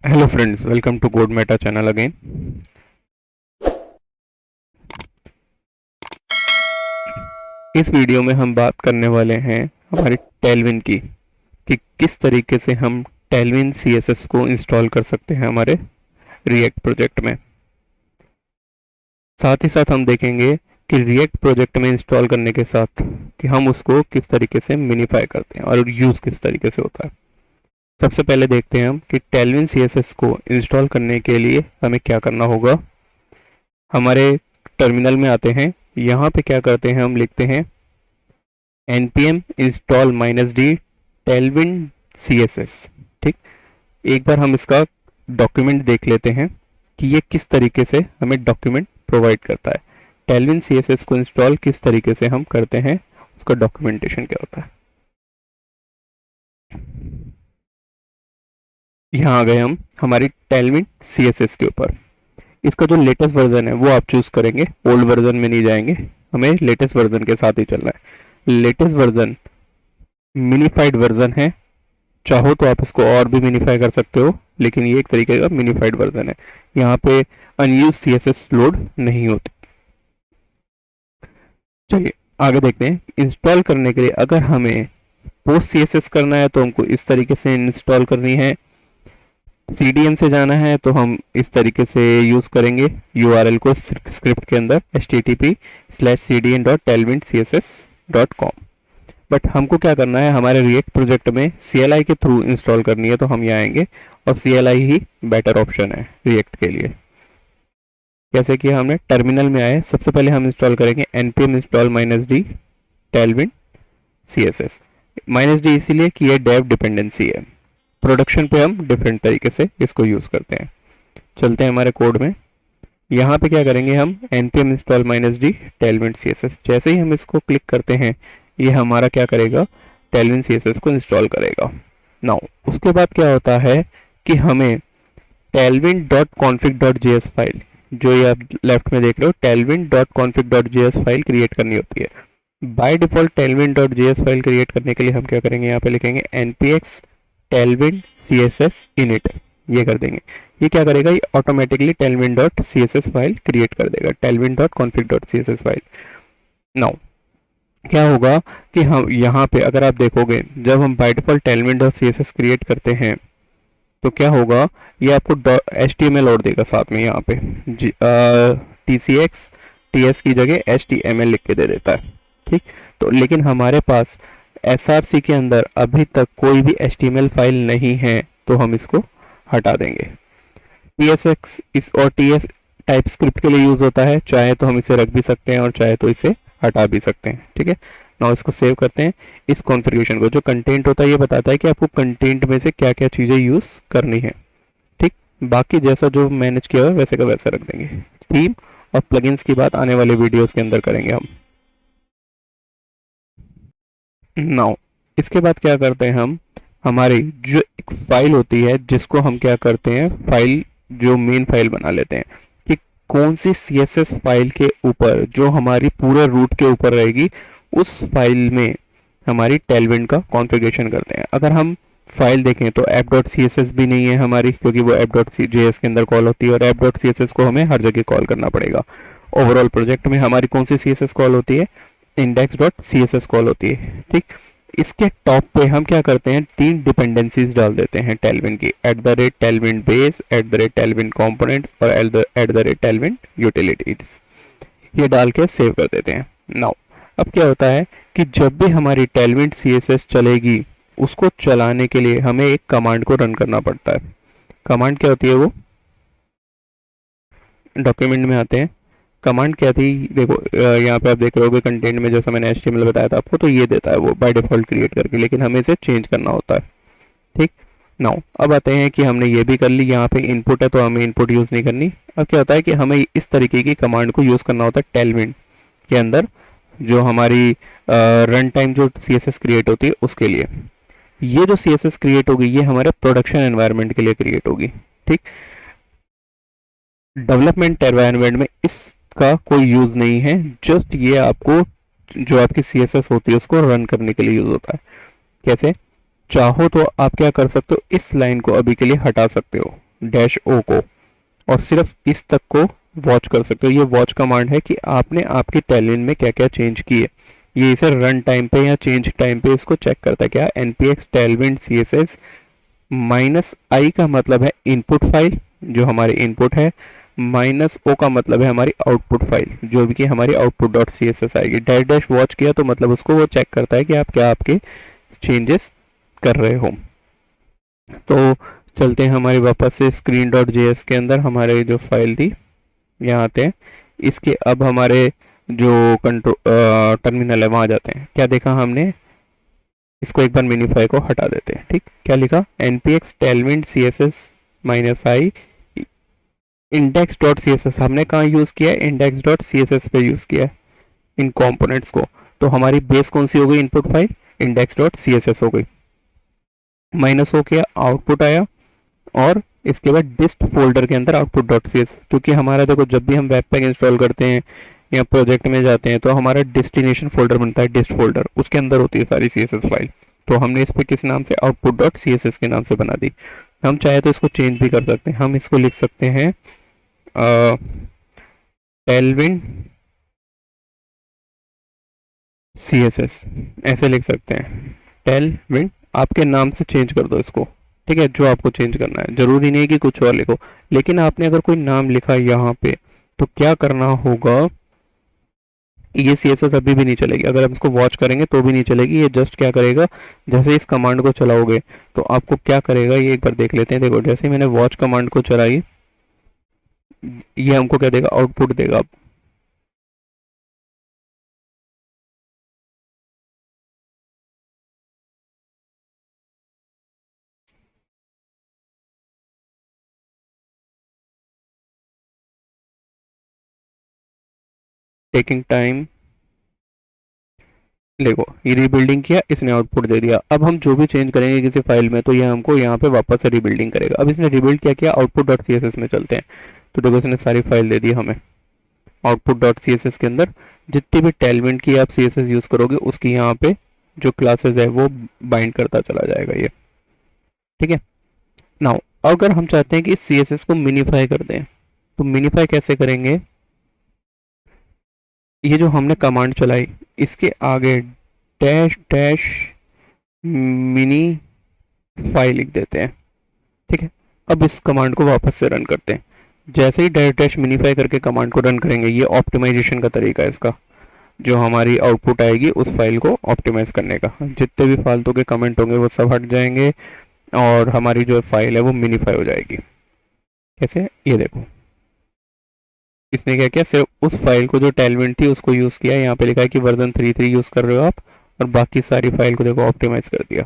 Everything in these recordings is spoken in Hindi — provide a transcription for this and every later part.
Hello friends, welcome to Code Meta channel again. इस वीडियो में हम बात करने वाले हैं हमारे टेलविन की कि किस तरीके से हम टेलविन सीएसएस को इंस्टॉल कर सकते हैं हमारे रिएक्ट प्रोजेक्ट में। साथ ही साथ हम देखेंगे कि रिएक्ट प्रोजेक्ट में इंस्टॉल करने के साथ कि हम उसको किस तरीके से मिनीफाई करते हैं और यूज़ किस तरीके से होता है। सबसे पहले देखते हैं हम कि टेलविन सीएसएस को इंस्टॉल करने के लिए हमें क्या करना होगा। हमारे टर्मिनल में आते हैं, यहाँ पे क्या करते हैं, हम लिखते हैं npm install -d tailwind css। ठीक, एक बार हम इसका डॉक्यूमेंट देख लेते हैं कि ये किस तरीके से हमें डॉक्यूमेंट प्रोवाइड करता है। टेलविन सीएसएस को इंस्टॉल किस तरीके से हम करते हैं, उसका डॉक्यूमेंटेशन क्या होता है। यहाँ आ गए हम हमारी टेलविन सीएसएस के ऊपर। इसका जो लेटेस्ट वर्जन है वो आप चूज करेंगे, ओल्ड वर्जन में नहीं जाएंगे, हमें लेटेस्ट वर्जन के साथ ही चलना है। लेटेस्ट वर्जन मिनीफाइड वर्जन है, चाहो तो आप इसको और भी मिनीफाई कर सकते हो, लेकिन ये एक तरीके का मिनीफाइड वर्जन है। यहाँ पे अनयूज सीएसएस लोड नहीं होती। चलिए आगे देखते हैं। इंस्टॉल करने के लिए अगर हमें पोस्ट सीएसएस करना है तो हमको इस तरीके से इंस्टॉल करनी है। CDN से जाना है तो हम इस तरीके से यूज़ करेंगे URL को स्क्रिप्ट के अंदर http:/cdn.tailwindcss.com। बट हमको क्या करना है, हमारे रिएक्ट प्रोजेक्ट में CLI के थ्रू इंस्टॉल करनी है, तो हम यहाँ आएंगे और CLI ही बेटर ऑप्शन है रिएक्ट के लिए। जैसे कि हमने टर्मिनल में आए, सबसे पहले हम इंस्टॉल करेंगे npm install -d tailwind css। -d इसीलिए कि ये डेव डिपेंडेंसी है, प्रोडक्शन पे हम डिफरेंट तरीके से इसको यूज़ करते हैं। चलते हैं हमारे कोड में। यहाँ पे क्या करेंगे, हम npm install -d tailwind css। जैसे ही हम इसको क्लिक करते हैं, ये हमारा क्या करेगा, tailwind css को इंस्टॉल करेगा। नाउ उसके बाद क्या होता है कि हमें tailwind.config.js फाइल, जो ये आप लेफ्ट में देख रहे हो, tailwind.config.js फाइल क्रिएट करनी होती है। By default tailwind.js file create करने के लिए हम क्या करेंगे, यहाँ पे लिखेंगे npx tailwind css init, ये कर देंगे। ये क्या करेगा, ये ऑटोमेटिकली tailwind.css फाइल क्रिएट कर देगा, tailwind.config.css फाइल। नाउ क्या होगा कि हम यहाँ पे अगर आप देखोगे, जब हम बाय डिफॉल्ट tailwind.css क्रिएट करते हैं तो क्या होगा, ये आपको HTML और देगा साथ में। यहाँ पे TCX TS की जगह HTML लिख के दे देता है। ठीक, तो लेकिन हमारे पास SRC के अंदर अभी तक कोई भी HTML फाइल नहीं है, तो हम इसको हटा देंगे। TSX इस और TS टाइप स्क्रिप्ट के लिए यूज़ होता है, चाहे तो हम इसे रख भी सकते हैं और चाहे तो इसे हटा भी सकते हैं। ठीक है, नाउ इसको सेव करते हैं। इस कॉन्फ़िगरेशन को, जो कंटेंट होता है ये बताता है कि आपको कंटेंट में से क्या क्या चीज़ें यूज़ करनी है। ठीक, बाकी जैसा जो मैनेज किया हुआ है वैसे का वैसा रख देंगे। थीम और प्लगइन्स की बात आने वाले वीडियोस के अंदर करेंगे हम। नाउ इसके बाद क्या करते हैं, हम हमारी जो एक फाइल होती है जिसको हम क्या करते हैं, फाइल जो मेन फाइल बना लेते हैं कि कौन सी CSS फाइल के ऊपर, जो हमारी पूरे रूट के ऊपर रहेगी, उस फाइल में हमारी टेलविंड का कॉन्फ़िगरेशन करते हैं। अगर हम फाइल देखें तो app.css भी नहीं है हमारी, क्योंकि वो app.js के अंदर कॉल होती है और app.css को हमें हर जगह कॉल करना पड़ेगा। ओवरऑल प्रोजेक्ट में हमारी कौन सी CSS कॉल होती है, index.css कॉल होती है। ठीक, इसके टॉप पे हम क्या करते हैं, 3 डिपेंडेंसीज डाल देते हैं टेलविंड की, @tailwind base, @tailwind components और @tailwind utilities। ये डाल के सेव कर देते हैं। नाउ अब क्या होता है कि जब भी हमारी टेलविंड CSS चलेगी, उसको चलाने के लिए हमें एक कमांड को रन करना पड़ता है। कमांड क्या होती है, वो डॉक्यूमेंट में आते हैं। कमांड क्या थी, देखो यहाँ पे आप देख रहे होगे कंटेंट में, जैसा मैंने HTML बताया था आपको, तो ये देता है वो बाय डिफॉल्ट क्रिएट करके, लेकिन हमें इसे चेंज करना होता है। ठीक, नाउ अब आते हैं कि हमने ये भी कर ली, यहाँ पे इनपुट है तो हमें इनपुट यूज़ नहीं करनी। अब क्या होता है कि हमें इस तरीके की कमांड को यूज़ करना होता है टेलविंड के अंदर, जो हमारी रन टाइम जो CSS क्रिएट होती है उसके लिए। ये जो CSS क्रिएट होगी, ये हमारे प्रोडक्शन एनवायरनमेंट के लिए क्रिएट होगी। ठीक, डेवलपमेंट एनवायरनमेंट में इसका कोई यूज़ नहीं है, जस्ट ये आपको जो आपकी CSS होती है उसको रन करने के लिए यूज़ होता है। कैसे, चाहो तो आप क्या कर सकते हो, इस लाइन को अभी के लिए हटा सकते हो। डैश ओ को, और सिर्फ इस तक को वॉच कर सकते हो। ये वॉच कमांड है कि आपने आपके टेलविन में क्या क्या चेंज किए। ये इसे रन टाइम पे या चेंज टाइम पे इसको चेक करता है। क्या npx tailwind css माइनस आई का मतलब है इनपुट फाइल जो हमारी इनपुट है, माइनस ओ का मतलब है हमारी आउटपुट फाइल जो भी कि हमारी output dot C S S आएगी। डैश डैश वॉच किया तो मतलब उसको वो चेक करता है कि आप क्या आपके चेंजेस कर रहे हो। तो चलते हैं हमारी वापस से स्क्रीन डॉट जे एस के अंदर, हमारे जो फाइल थी यहाँ आते हैं। इसके अब हमारे जो कंट्रोल टर्मिनल है वहाँ जाते हैं। क्या देखा हमने, इसको एक बार मिनीफाई को हटा देते हैं। ठीक, क्या लिखा, npx tailwind css minus I index dot C S S हमने कहाँ यूज़ किया है, index dot C S S पे यूज़ किया है इन कंपोनेंट्स को। तो हमारी बेस कौन सी हो गई, input file index dot C S S हो गई, माइनस हो गया आउटपुट आया, और इसके बाद डिस्ट फोल्डर के अंदर आउटपुट डॉट सी एस, क्योंकि हमारा देखो जब भी हम वेब पैक इंस्टॉल करते हैं या प्रोजेक्ट में जाते हैं तो हमारा डेस्टिनेशन फोल्डर बनता है, डिस्ट फोल्डर, उसके अंदर होती है सारी सी एस एस फाइल। तो हमने इस पर किस नाम से, output dot C S S के नाम से बना दी। हम चाहे तो इसको चेंज भी कर सकते हैं, हम इसको लिख सकते हैं टेलविन सी एस एस, ऐसे लिख सकते हैं टेलविन। आपके नाम से चेंज कर दो इसको, ठीक है, जो आपको चेंज करना है, जरूरी नहीं है कि कुछ और लिखो। लेकिन आपने अगर कोई नाम लिखा यहाँ पे तो क्या करना होगा, ये सी एस एस अभी भी नहीं चलेगी, अगर हम इसको वॉच करेंगे तो भी नहीं चलेगी। ये जस्ट क्या करेगा, जैसे इस कमांड को चलाओगे तो आपको क्या करेगा ये एक बार देख लेते हैं। देखो जैसे मैंने वॉच कमांड को चलाई, ये हमको क्या देगा, आउटपुट देगा। टेकिंग टाइम, देखो ये रीबिल्डिंग किया, इसने आउटपुट दे दिया। अब हम जो भी चेंज करेंगे किसी फाइल में तो ये हमको यहाँ पे वापस से रीबिल्डिंग करेगा। अब इसने रीबिल्ड क्या किया, output dot C S S में चलते हैं। तो देखो इसने सारी फाइल दे दी हमें। Output dot C S S के अंदर जितनी भी टेलमेंट की आप सी एस एस यूज़ करोगे उसकी यहाँ पे जो क्लासेस है वो बाइंड करता चला जाएगा ये, ठीक है। नाउ अगर हम चाहते हैं कि इस सी एस एस को मिनीफाई कर दें तो मिनीफाई कैसे करेंगे, ये जो हमने कमांड चलाई इसके आगे डैश डैश मिनी फाइल लिख देते हैं, ठीक है। अब इस कमांड को वापस से रन करते हैं। जैसे ही डैश डैश मिनीफाई करके कमांड को रन करेंगे, ये ऑप्टिमाइजेशन का तरीका है इसका, जो हमारी आउटपुट आएगी उस फाइल को ऑप्टिमाइज करने का। जितने भी फालतू के कमेंट होंगे वो सब हट जाएंगे और हमारी जो फाइल है वो मिनीफाई हो जाएगी। कैसे, ये देखो इसने क्या किया, सिर्फ उस फाइल को जो टेलविंड थी उसको यूज़ किया। यहाँ पे लिखा है कि वर्जन 3.3 यूज़ कर रहे हो आप, और बाकी सारी फाइल को देखो ऑप्टिमाइज कर दिया।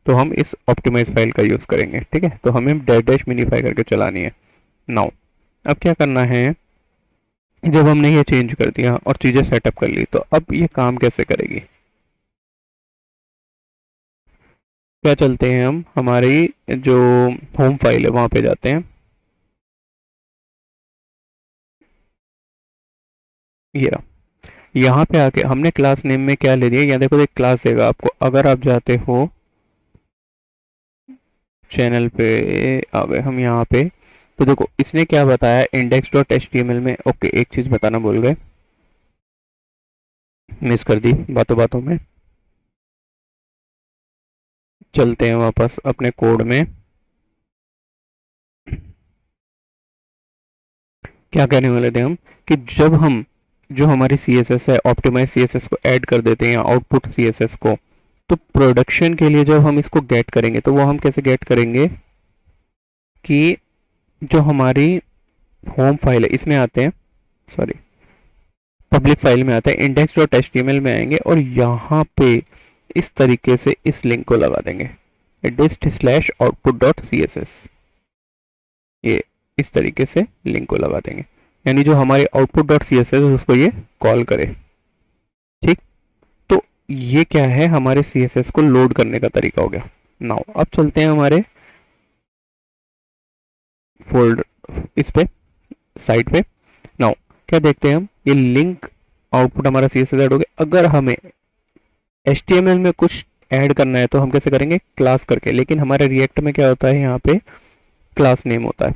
तो हम इस ऑप्टिमाइज फाइल का यूज़ करेंगे, ठीक है। तो हमें डैश डैश मिनीफाई करके चलानी है। नाउ अब क्या करना है, जब हमने ये चेंज कर दिया और चीज़ें सेटअप कर ली तो अब ये काम कैसे करेगी। क्या चलते हैं हम हमारी जो होम फाइल है वहाँ पे जाते हैं। ये रहा, यहाँ पे आके हमने क्लास नेम में क्या ले लिया, यहाँ देखो एक क्लास देगा आपको। अगर आप जाते हो चैनल पे, आ गए हम यहाँ पे, तो देखो इसने क्या बताया index dot H T M L में। ओके, एक चीज़ बताना भूल गए, मिस कर दी बातों बातों में। चलते हैं वापस अपने कोड में। क्या कहने वाले थे हम, कि जब हम जो हमारी सी एस एस है ऑप्टिमाइज सी एस एस को ऐड कर देते हैं या आउटपुट सी एस एस को, तो प्रोडक्शन के लिए जब हम इसको गेट करेंगे तो वो हम कैसे गेट करेंगे कि जो हमारी होम फाइल है इसमें आते हैं, सॉरी पब्लिक फाइल में आते हैं, index dot H T M L में आएंगे और यहाँ पे इस तरीके से इस लिंक को लगा देंगे, dist slash output dot C S S. ये इस तरीके से लिंक को लगा देंगे, यानी जो हमारे output dot C S S उसको ये कॉल करे, ठीक। तो ये क्या है, हमारे सी एस एस को लोड करने का तरीका हो गया। नाउ अब चलते हैं हमारे फोल्डर इस पे साइट पे। नाउ क्या देखते हैं हम, ये लिंक आउटपुट हमारा सी एस एस ऐड हो गया। अगर हमें एच टी एम एल में कुछ ऐड करना है तो हम कैसे करेंगे, क्लास करके। लेकिन हमारे रिएक्ट में क्या होता है, यहाँ पे क्लास नेम होता है।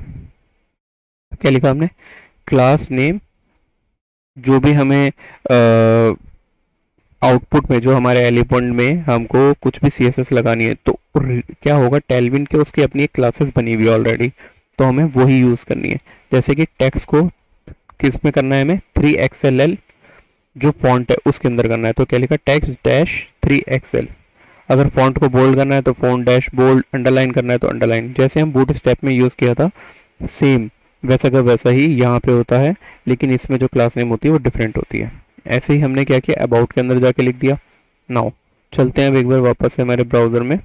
क्या लिखा हमने? Class name. जो भी हमें आउटपुट में, जो हमारे एलिमेंट में हमको कुछ भी CSS लगानी है, तो क्या होगा, टेलविन के उसकी अपनी एक क्लासेस बनी हुई है ऑलरेडी, तो हमें वही यूज़ करनी है। जैसे कि टेक्स्ट को किस में करना है, हमें 3XLL जो फॉन्ट है उसके अंदर करना है, तो क्या लिखा, टेक्स्ट डैश 3XL। अगर फॉन्ट को बोल्ड करना है तो फॉन्ट डैश बोल्ड, अंडरलाइन करना है तो अंडरलाइन, जैसे हम बूट स्टेप में यूज़ किया था सेम वैसा का वैसा ही यहाँ पे होता है, लेकिन इसमें जो क्लास नेम होती है वो डिफरेंट होती है। ऐसे ही हमने क्या किया, अबाउट के अंदर जाके लिख दिया। नाउ चलते हैं अब एक बार वापस से हमारे ब्राउज़र में।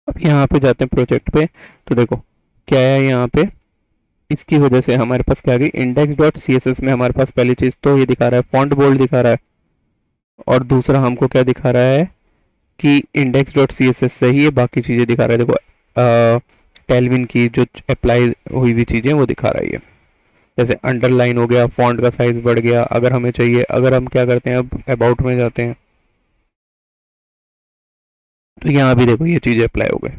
अब यहाँ पे जाते हैं प्रोजेक्ट पे, तो देखो क्या है यहाँ पे, इसकी वजह से हमारे पास क्या आ गई, index dot C S S में हमारे पास पहली चीज़ तो ये दिखा रहा है, फॉन्ट बोल्ड दिखा रहा है, और दूसरा हमको क्या दिखा रहा है कि index dot C S S से ही ये बाकी चीज़ें दिखा रहा है। देखो टेलविन की जो अप्लाई हुई हुई चीज़ें वो दिखा रही है, जैसे अंडरलाइन हो गया, फॉन्ट का साइज बढ़ गया अगर हमें चाहिए। अगर हम क्या करते हैं, अब अबाउट में जाते हैं, तो यहाँ भी देखो ये चीज़ें अप्लाई हो गई,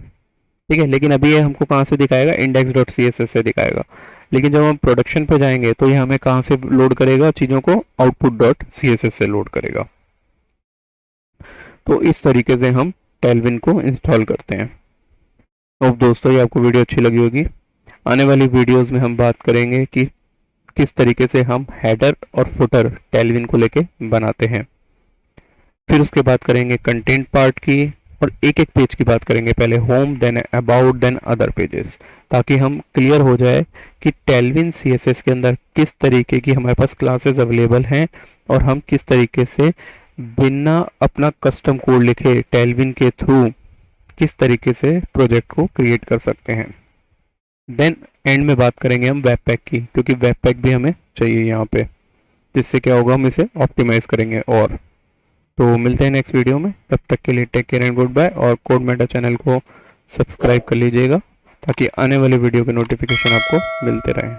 ठीक है। लेकिन अभी ये हमको कहाँ से दिखाएगा, index dot C S S से दिखाएगा। लेकिन जब हम प्रोडक्शन पे जाएंगे तो ये हमें कहाँ से लोड करेगा चीज़ों को, output dot C S S से लोड करेगा। तो इस तरीके से हम टेलविन को इंस्टॉल करते हैं। अब दोस्तों ये आपको वीडियो अच्छी लगी होगी। आने वाली वीडियोस में हम बात करेंगे कि किस तरीके से हम हेडर और फुटर टेलविन को लेके बनाते हैं। फिर उसके बाद करेंगे कंटेंट पार्ट की, और एक एक पेज की बात करेंगे, पहले home, then about, then other pages, ताकि हम क्लियर हो जाए कि टेलविन सीएसएस के अंदर किस तरीके की हमारे पास क्लासेस अवेलेबल हैं, और हम किस तरीके से बिना अपना कस्टम कोड लिखे टेलविन के थ्रू किस तरीके से प्रोजेक्ट को क्रिएट कर सकते हैं। देन एंड में बात करेंगे हम वेब पैक की, क्योंकि वेब पैक भी हमें चाहिए यहाँ पे, जिससे क्या होगा, हम इसे ऑप्टिमाइज करेंगे। और तो मिलते हैं नेक्स्ट वीडियो में, तब तक के लिए take care and goodbye, और कोड मेटा चैनल को सब्सक्राइब कर लीजिएगा ताकि आने वाले वीडियो के नोटिफिकेशन आपको मिलते रहें।